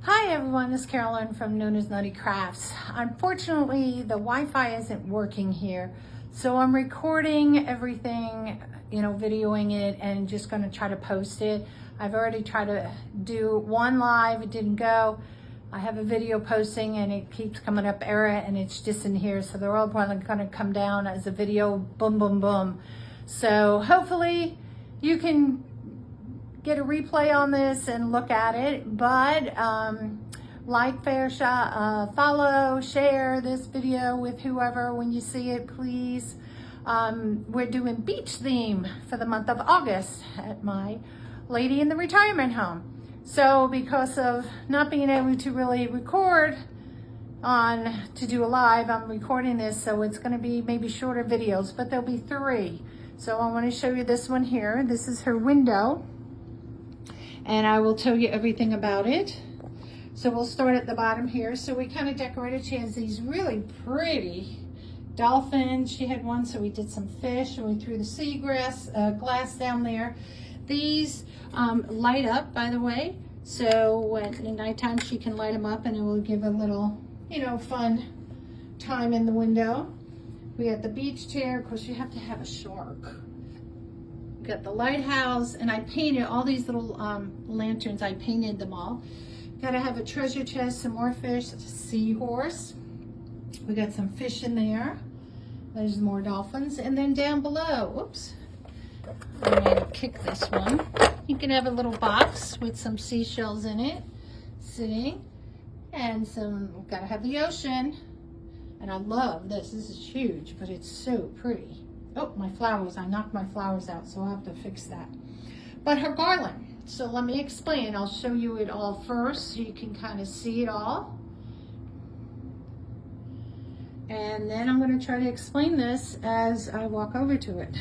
Hi everyone, this is Carolynne from NonnasNuttykrafts. Unfortunately, the Wi-Fi isn't working here, so I'm recording everything, videoing it and just going to try to post it. I've already tried to do one live, it didn't go. I have a video posting and it keeps coming up error and it's just in here, so they're all probably going to come down as a video, boom, boom, boom. So hopefully you can get a replay on this and look at it, but like, follow, share this video with whoever when you see it, please. We're doing beach theme for the month of August at my lady in the retirement home. So because of not being able to really record to do a live, I'm recording this, so it's going to be maybe shorter videos, but there'll be 3. So I want to show you this one here. This is her window, and I will tell you everything about it. So we'll start at the bottom here. So we kind of decorated. She has these really pretty dolphins. She had one, so we did some fish, and we threw the seagrass glass down there. These light up, by the way. So when at nighttime she can light them up, and it will give a little, fun time in the window. We got the beach chair. Of course, you have to have a shark. Got the lighthouse, and I painted all these little lanterns. I painted them all. Gotta have a treasure chest, some more fish, a seahorse. We got some fish in there. There's more dolphins. And then down below, whoops, I'm gonna kick this one. You can have a little box with some seashells in it, sitting, and gotta have the ocean. And I love this. This is huge, but it's so pretty. Oh, my flowers, I knocked my flowers out, so I'll have to fix that. But her garland, so let me explain. I'll show you it all first so you can kind of see it all. And then I'm going to try to explain this as I walk over to it.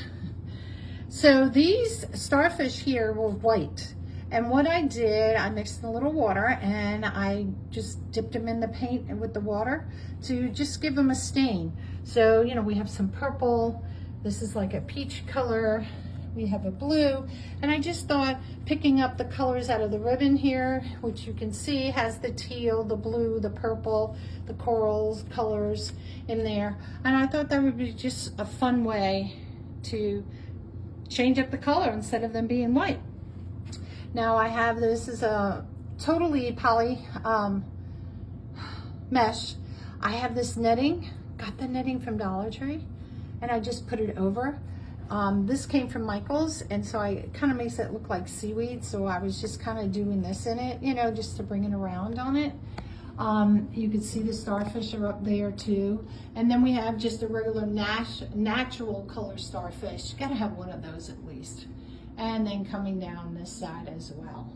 So these starfish here were white. And what I did, I mixed a little water and I just dipped them in the paint with the water to just give them a stain. So, we have some purple. This is like a peach color. We have a blue. And I just thought picking up the colors out of the ribbon here, which you can see has the teal, the blue, the purple, the corals colors in there. And I thought that would be just a fun way to change up the color instead of them being white. Now I have, this is a totally poly mesh. I have this netting, got the netting from Dollar Tree, and I just put it over. This came from Michael's, and so it kind of makes it look like seaweed, so I was just kind of doing this in it, just to bring it around on it. You can see the starfish are up there too. And then we have just a regular natural color starfish. Gotta have one of those at least. And then coming down this side as well.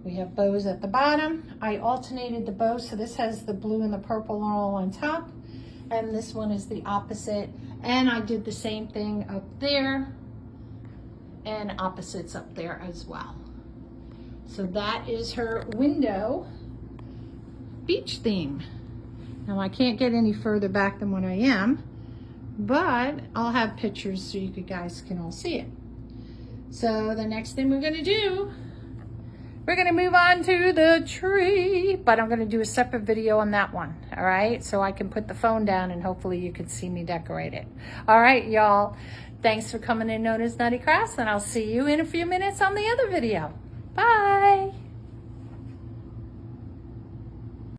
We have bows at the bottom. I alternated the bows, so this has the blue and the purple all on top, and this one is the opposite. And I did the same thing up there and opposites up there as well. So that is her window beach theme. Now I can't get any further back than what I am, but I'll have pictures so you guys can all see it. So the next thing we're gonna do, we're gonna move on to the tree, but I'm gonna do a separate video on that one, all right? So I can put the phone down and hopefully you can see me decorate it. All right, y'all. Thanks for coming in NonnasNuttykrafts, and I'll see you in a few minutes on the other video. Bye.